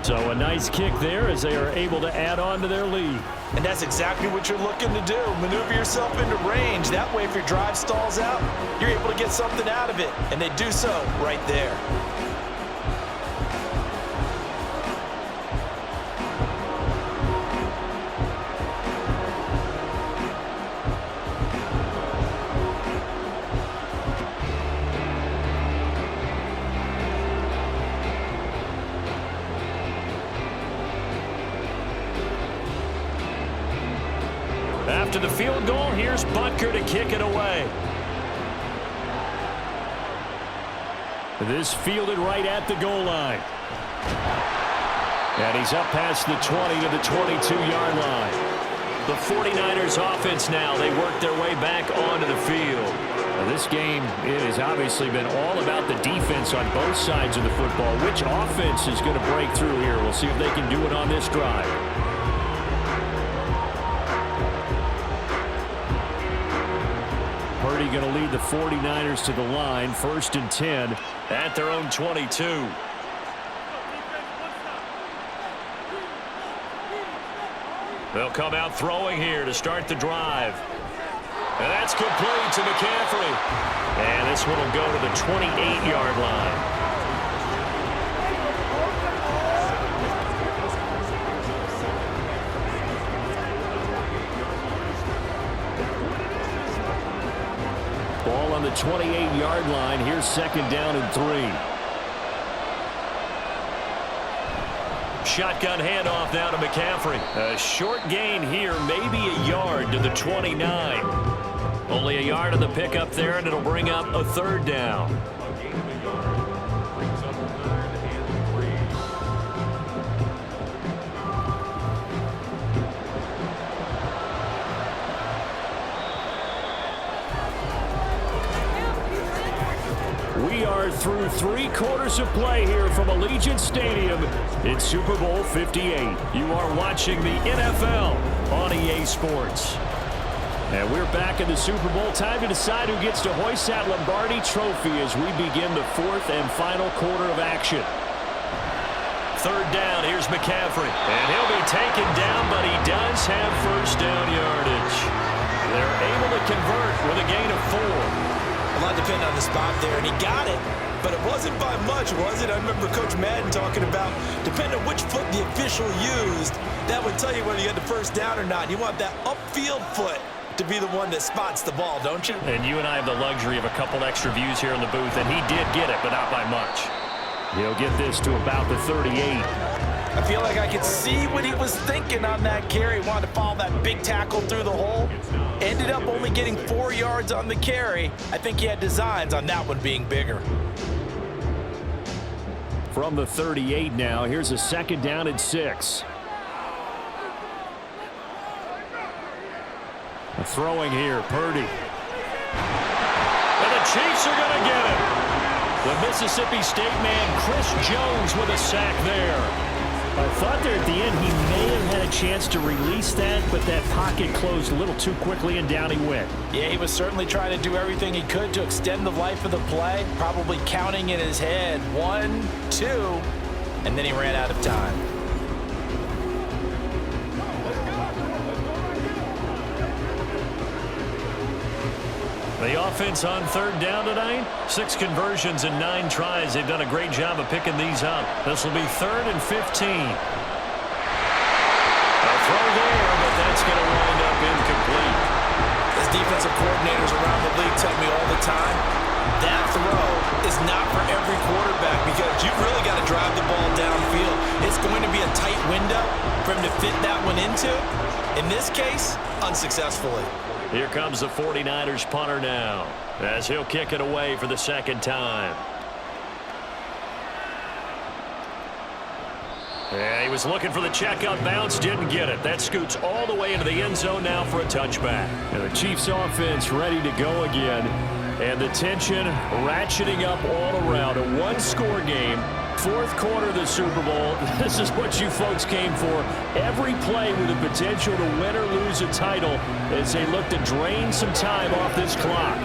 So a nice kick there as they are able to add on to their lead. And that's exactly what you're looking to do. Maneuver yourself into range. That way, if your drive stalls out, you're able to get something out of it. And they do so right there. After the field goal, here's Butker to kick it away. This fielded right at the goal line. And he's up past the 20 to the 22-yard line. The 49ers offense now, they work their way back onto the field. Now, this game, it has obviously been all about the defense on both sides of the football. Which offense is going to break through here? We'll see if they can do it on this drive. Purdy going to lead the 49ers to the line, 1st and 10 at their own 22. They'll come out throwing here to start the drive. And that's complete to McCaffrey. And this one will go to the 28-yard line. Ball on the 28-yard line. Here's 2nd down and 3. Shotgun handoff now to McCaffrey. A short gain here, maybe a yard to the 29. Only a yard on the pickup there, and it'll bring up a 3rd down. We are through 3 quarters of play here from Allegiant Stadium in Super Bowl 58. You are watching the NFL on EA Sports. And we're back in the Super Bowl. Time to decide who gets to hoist that Lombardi trophy as we begin the 4th and final quarter of action. 3rd down, here's McCaffrey. And he'll be taken down, but he does have 1st down yardage. They're able to convert with a gain of 4. A lot depending on the spot there, and he got it, but it wasn't by much, was it? I remember Coach Madden talking about, depending on which foot the official used, that would tell you whether you had the 1st down or not. You want that upfield foot to be the one that spots the ball, don't you? And you and I have the luxury of a couple extra views here in the booth, and he did get it, but not by much. He'll get this to about the 38. I feel like I could see what he was thinking on that carry. He wanted to follow that big tackle through the hole. Ended up only getting 4 yards on the carry. I think he had designs on that one being bigger. From the 38 now, here's a 2nd down and 6. Throwing here, Purdy. And the Chiefs are going to get it. The Mississippi State man, Chris Jones, with a sack there. I thought there at the end he may have had a chance to release that, but that pocket closed a little too quickly and down he went. Yeah, he was certainly trying to do everything he could to extend the life of the play, probably counting in his head 1, 2, and then he ran out of time. The offense on 3rd down tonight, 6 conversions and 9 tries. They've done a great job of picking these up. This will be 3rd and 15. A throw there, but that's going to wind up incomplete. As defensive coordinators around the league tell me all the time, that throw is not for every quarterback because you've really got to drive the ball downfield. It's going to be a tight window for him to fit that one into. In this case, unsuccessfully. Here comes the 49ers punter now as he'll kick it away for the 2nd time. Yeah, he was looking for the checkout bounce, didn't get it. That scoots all the way into the end zone now for a touchback. And the Chiefs offense ready to go again. And the tension ratcheting up all around. A 1-score game. 4th quarter of the Super Bowl. This is what you folks came for. Every play with the potential to win or lose a title as they look to drain some time off this clock.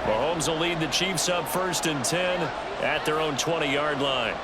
Mahomes will lead the Chiefs up 1st and 10. at their own 20-yard line.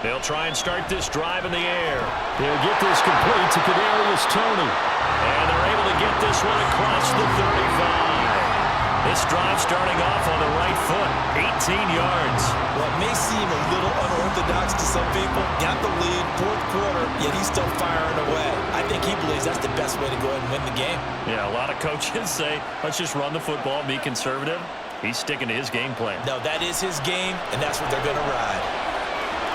They'll try and start this drive in the air. They'll get this complete to Kadarius Toney. And they're able to get this one across the 35. This drive starting off on the right foot, 18 yards. Well, it may seem a little unorthodox to some people. Got the lead, fourth quarter, yet he's still firing away. I think he believes that's the best way to go ahead and win the game. Yeah, a lot of coaches say, let's just run the football, be conservative. He's sticking to his game plan. No, that is his game, and that's what they're going to ride.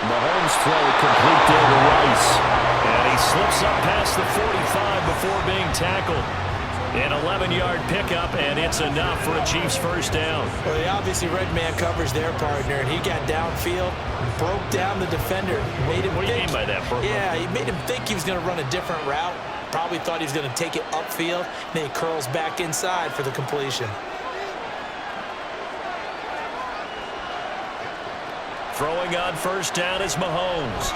Mahomes throw complete there to Rice. And he slips up past the 45 before being tackled. An 11-yard pickup, and it's enough for a Chiefs first down. Well, he obviously red man covers their partner, and he got downfield, broke down the defender. Made him what do you mean by that, bro? Yeah, he made him think he was going to run a different route. Probably thought he was going to take it upfield. Then he curls back inside for the completion. Throwing on first down is Mahomes.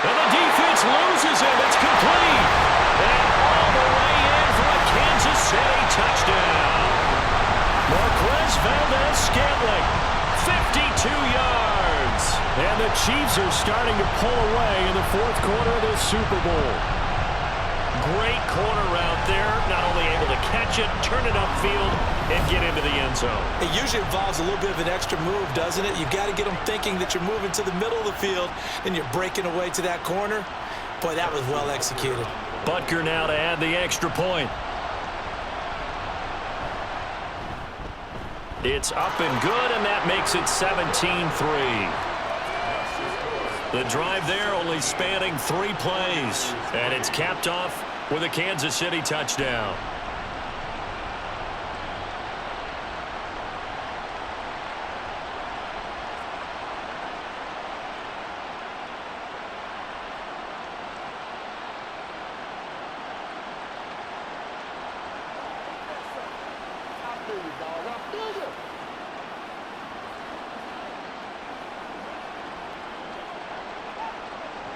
And the defense loses him. It's complete. And all the way in for a Kansas City touchdown. Marquez Valdez-Scantling, 52 yards. And the Chiefs are starting to pull away in the fourth quarter of this Super Bowl. Great corner route there. Not only able to catch it, turn it upfield, and get into the end zone. It usually involves a little bit of an extra move, doesn't it? You've got to get them thinking that you're moving to the middle of the field and you're breaking away to that corner. Boy, that was well executed. Butker now to add the extra point. It's up and good, and that makes it 17-3. The drive there only spanning 3 plays, and it's capped off with a Kansas City touchdown.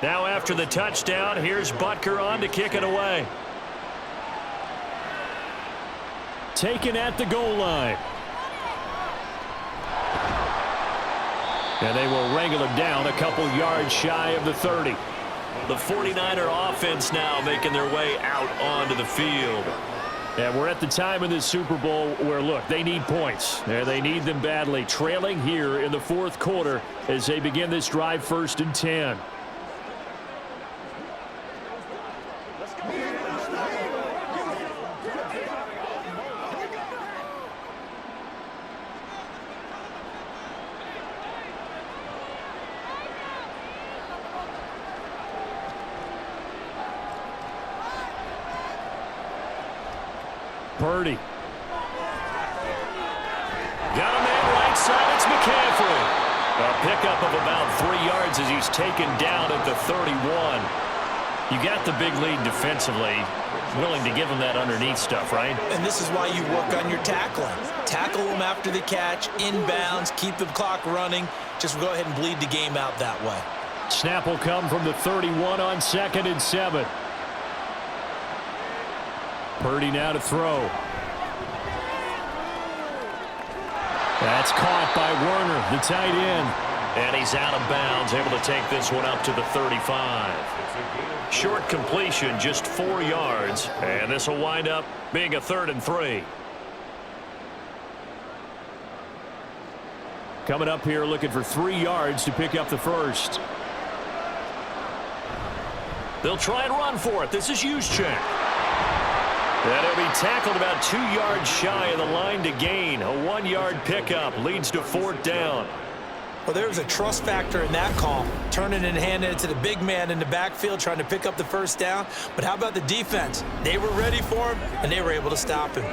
Now after the touchdown, here's Butker on to kick it away. Taken at the goal line. And they will wrangle him down a couple yards shy of the 30. The 49er offense now making their way out onto the field. And we're at the time in this Super Bowl where, look, they need points. And they need them badly. Trailing here in the fourth quarter as they begin this drive 1st and 10. Purdy. Got a man right side. It's McCaffrey. A pickup of about 3 yards as he's taken down at the 31. You got the big lead defensively. Willing to give him that underneath stuff, right? And this is why you work on your tackling. Tackle them after the catch, inbounds, keep the clock running. Just go ahead and bleed the game out that way. Snap will come from the 31 on 2nd and 7. Purdy now to throw. That's caught by Werner, the tight end. And he's out of bounds, able to take this one up to the 35. Short completion, just 4 yards. And this will wind up being a 3rd and 3. Coming up here looking for 3 yards to pick up the first. They'll try and run for it. This is Juszczyk. And he'll be tackled about 2 yards shy of the line to gain. A 1-yard pickup leads to 4th down. Well, there's a trust factor in that call. Turning and handing it to the big man in the backfield, trying to pick up the first down. But how about the defense? They were ready for him, and they were able to stop him.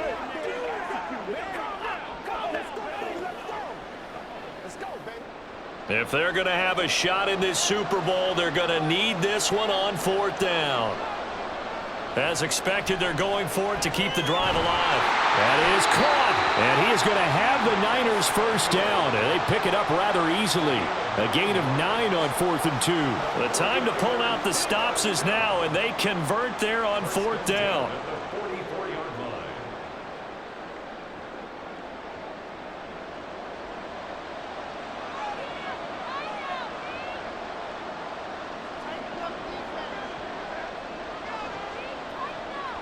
If they're going to have a shot in this Super Bowl, they're going to need this one on 4th down. As expected, they're going for it to keep the drive alive. That is caught. And he is going to have the Niners first down. And they pick it up rather easily. A gain of 9 on 4th and 2. The time to pull out the stops is now, and they convert there on 4th down.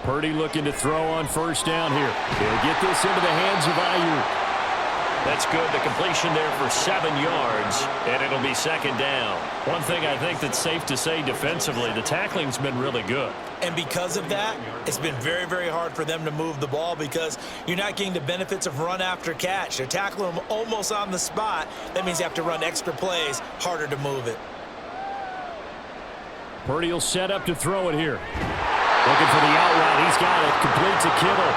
Purdy looking to throw on first down here. He'll get this into the hands of Ayuk. That's good. The completion there for 7 yards, and it'll be second down. One thing I think that's safe to say defensively, the tackling's been really good. And because of that, it's been very, very hard for them to move the ball because you're not getting the benefits of run after catch. They're tackling them almost on the spot. That means you have to run extra plays, harder to move it. Purdy will set up to throw it here. Looking for the out route. He's got it. Complete to Kittle.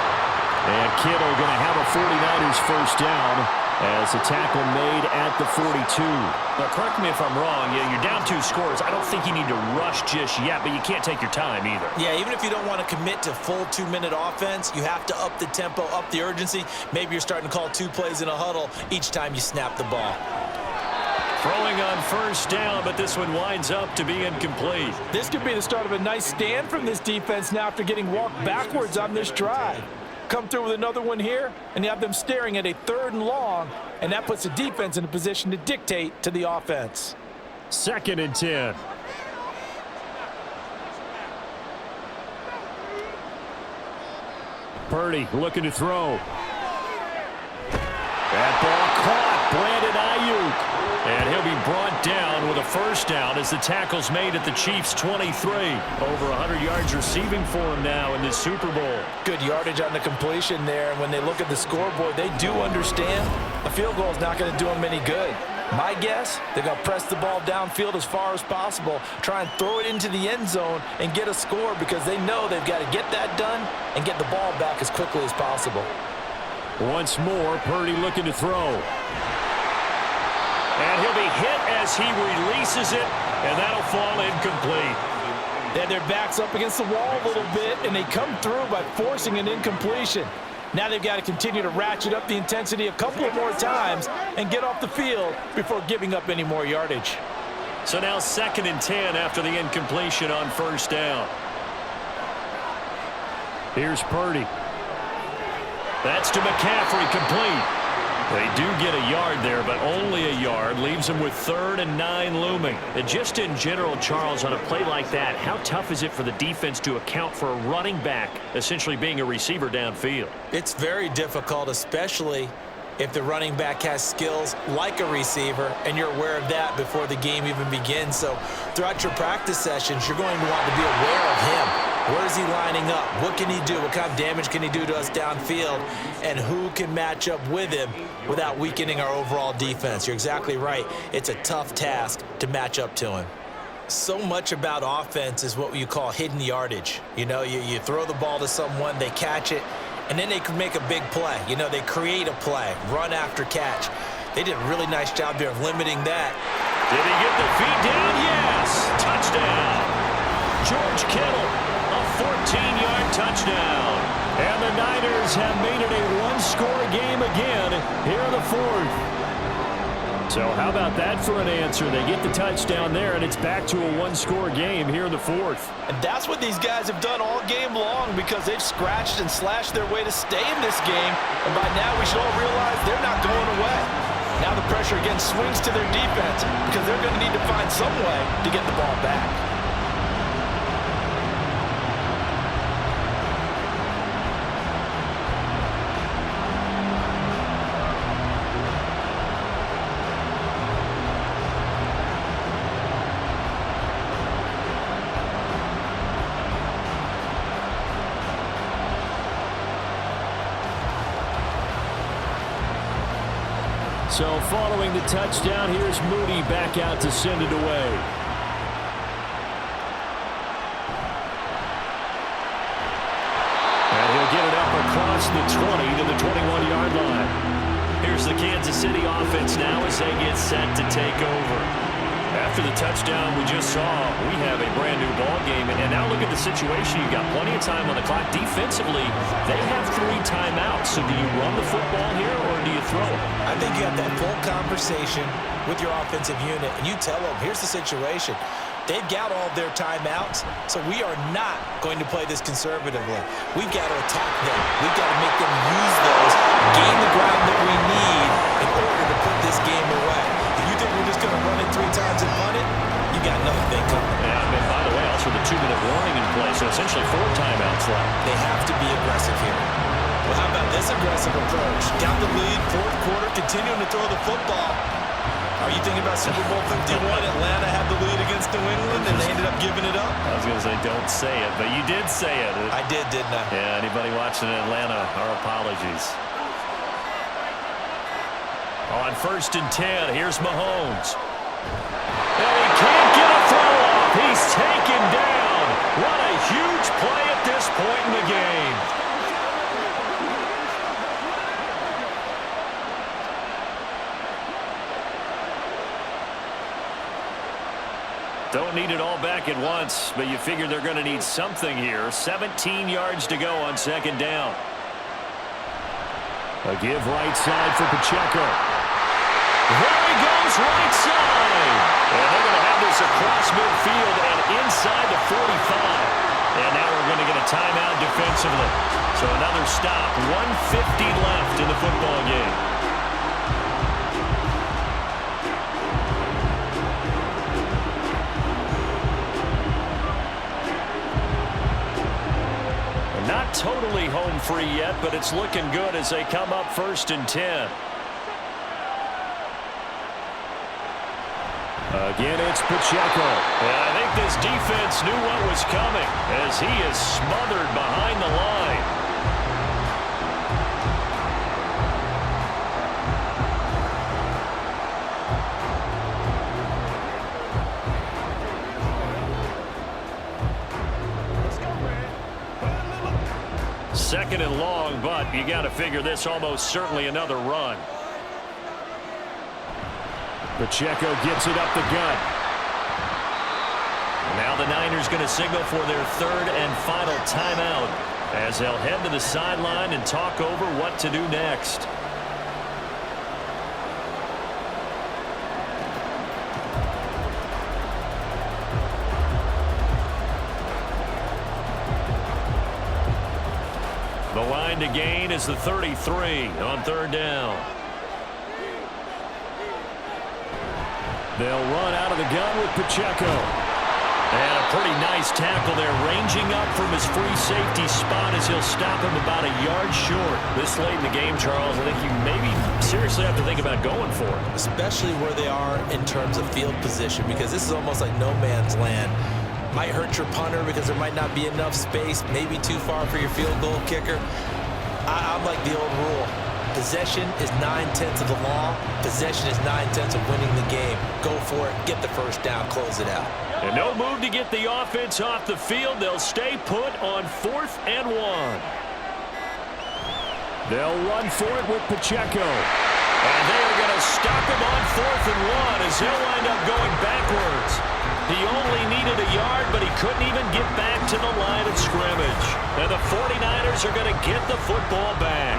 And Kittle going to have a 49ers first down as a tackle made at the 42. Now, correct me if I'm wrong. Yeah, you're down 2 scores. I don't think you need to rush just yet, but you can't take your time either. Yeah, even if you don't want to commit to full 2-minute offense, you have to up the tempo, up the urgency. Maybe you're starting to call 2 plays in a huddle each time you snap the ball. Throwing on first down, but this one winds up to be incomplete. This could be the start of a nice stand from this defense now after getting walked backwards on this drive. Come through with another one here, and you have them staring at a 3rd and long, and that puts the defense in a position to dictate to the offense. 2nd and 10. Purdy looking to throw. That ball caught. Brandon Ayuk. And he'll be brought down with a first down as the tackle's made at the Chiefs' 23. Over 100 yards receiving for him now in this Super Bowl. Good yardage on the completion there, and when they look at the scoreboard, they do understand a field goal is not going to do them any good. My guess, they're going to press the ball downfield as far as possible, try and throw it into the end zone and get a score because they know they've got to get that done and get the ball back as quickly as possible. Once more, Purdy looking to throw. And he'll be hit as he releases it, and that'll fall incomplete. They had their backs up against the wall a little bit, and they come through by forcing an incompletion. Now they've got to continue to ratchet up the intensity a couple of more times and get off the field before giving up any more yardage. So now 2nd and 10 after the incompletion on first down. Here's Purdy. That's to McCaffrey, complete. They do get a yard there, but only a yard. Leaves them with 3rd and 9 looming. And just in general, Charles, on a play like that, how tough is it for the defense to account for a running back essentially being a receiver downfield? It's very difficult, especially if the running back has skills like a receiver, and you're aware of that before the game even begins. So throughout your practice sessions, you're going to want to be aware of him. Where is he lining up? What can he do? What kind of damage can he do to us downfield? And who can match up with him without weakening our overall defense? You're exactly right. It's a tough task to match up to him. So much about offense is what you call hidden yardage. You know, you throw the ball to someone, they catch it, and then they can make a big play. You know, they create a play, run after catch. They did a really nice job there of limiting that. Did he get the feet down? Yes! Touchdown! George Kittle, a 14-yard touchdown. And the Niners have made it a 1-score game again here in the 4th. So how about that for an answer? They get the touchdown there, and it's back to a 1-score game here in the 4th. And that's what these guys have done all game long because they've scratched and slashed their way to stay in this game. And by now we should all realize they're not going away. Now the pressure again swings to their defense because they're going to need to find some way to get the ball back. So following the touchdown, here's Moody back out to send it away. And he'll get it up across the 20 to the 21-yard line. Here's the Kansas City offense now as they get set to take over. After the touchdown we just saw, we have a brand new ball game. And now look at the situation. You've got plenty of time on the clock. Defensively, they have 3 timeouts. So do you run the football here or do you throw it? I think you have that full conversation with your offensive unit, and you tell them, here's the situation. They've got all their timeouts, so we are not going to play this conservatively. We've got to attack them. We've got to make them use those, gain the ground that we need in order to put this game away. If you think we're just going to run it 3 times and punt it, you got another thing coming. Yeah, and by the way, also the 2-minute warning in play, so essentially 4 timeouts left. They have to be aggressive here. Well, how about this aggressive approach? Got the lead, 4th quarter, continuing to throw the football. Are you thinking about Super Bowl 51? Atlanta had the lead against New England, and they ended up giving it up? I was going to say, don't say it, but you did say it. I did, didn't I? Yeah, anybody watching in Atlanta, our apologies. On 1st and 10, here's Mahomes. And he can't get a throw off. He's taken down. What a huge play at this point in the game. Don't need it all back at once, but you figure they're going to need something here. 17 yards to go on 2nd down. A give right side for Pacheco. There he goes, right side. And they're going to have this across midfield and inside the 45. And now we're going to get a timeout defensively. So another stop. 1:50 left in the football game. Not totally home free yet, but it's looking good as they come up 1st and 10. Again, it's Pacheco. And I think this defense knew what was coming as he is smothered behind the line. Second and long, but you got to figure this almost certainly another run. Pacheco gets it up the gut. Now the Niners going to signal for their 3rd and final timeout as they'll head to the sideline and talk over what to do next. The line to gain is the 33 on 3rd down. They'll run out of the gun with Pacheco. And a pretty nice tackle there, ranging up from his free safety spot as he'll stop him about a yard short. This late in the game, Charles, I think you maybe seriously have to think about going for it. Especially where they are in terms of field position, because this is almost like no man's land. Might hurt your punter because there might not be enough space, maybe too far for your field goal kicker. I'm like the old rule. Possession is 9/10 of the law. Possession is 9/10 of winning the game. Go for it. Get the 1st down. Close it out. And no move to get the offense off the field. They'll stay put on 4th and 1. They'll run for it with Pacheco. And they are going to stop him on 4th and 1 as he'll wind up going backwards. He only needed a yard, but he couldn't even get back to the line of scrimmage. And the 49ers are going to get the football back.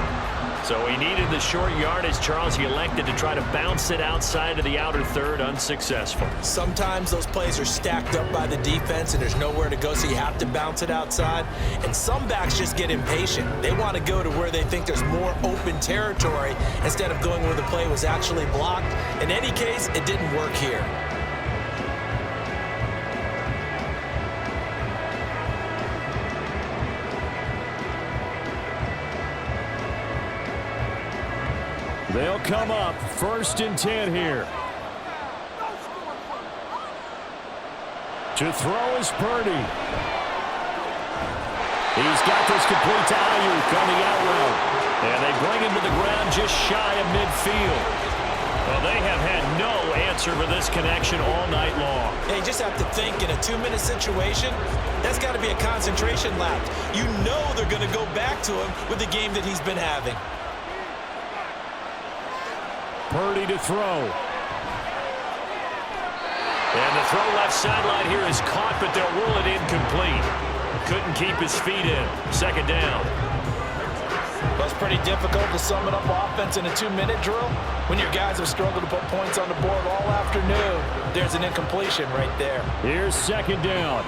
So he needed the short yardage, Charles. He elected to try to bounce it outside of the outer 3rd, unsuccessful. Sometimes those plays are stacked up by the defense and there's nowhere to go, so you have to bounce it outside. And some backs just get impatient. They want to go to where they think there's more open territory instead of going where the play was actually blocked. In any case, it didn't work here. They'll come up 1st and 10 here. To throw is Purdy. He's got this complete to Ayuk on the out route. And they bring him to the ground just shy of midfield. Well, they have had no answer for this connection all night long. Yeah, you just have to think in a 2-minute situation, that's got to be a concentration lapse. You know they're going to go back to him with the game that he's been having. Purdy to throw. And the throw left sideline here is caught, but they'll rule it incomplete. Couldn't keep his feet in. 2nd down. Well, it's pretty difficult to sum it up offense in a 2-minute drill when your guys have struggled to put points on the board all afternoon. There's an incompletion right there. Here's 2nd down.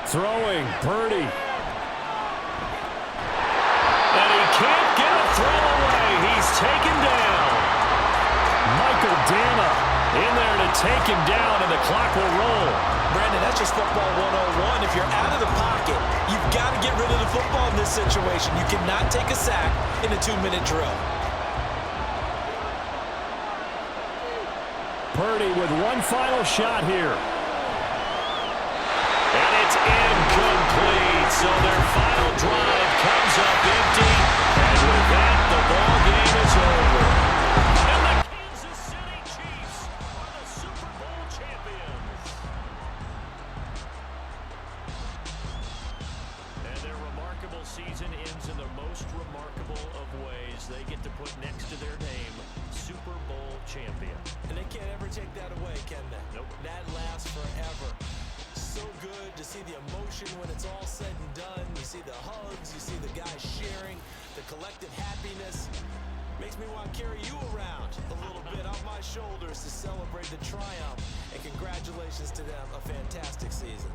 Throwing, Purdy. And he can't get take him down. Michael Dama in there to take him down, and the clock will roll. Brandon, that's just football 101. If you're out of the pocket, you've got to get rid of the football in this situation. You cannot take a sack in a 2-minute drill. Purdy with one final shot here. And it's incomplete. So their final drive comes up empty. And with that, the ball game is over. And the Kansas City Chiefs are the Super Bowl champions. And their remarkable season ends in the most remarkable of ways. They get to put next to their name, Super Bowl champion. And they can't ever take that away, can they? Nope. That lasts forever. So good to see the emotion when it's all said and done. You see the hugs, you see the guys sharing, the collective happiness. Makes me want to carry you around a little bit on my shoulders to celebrate the triumph. And congratulations to them, a fantastic season.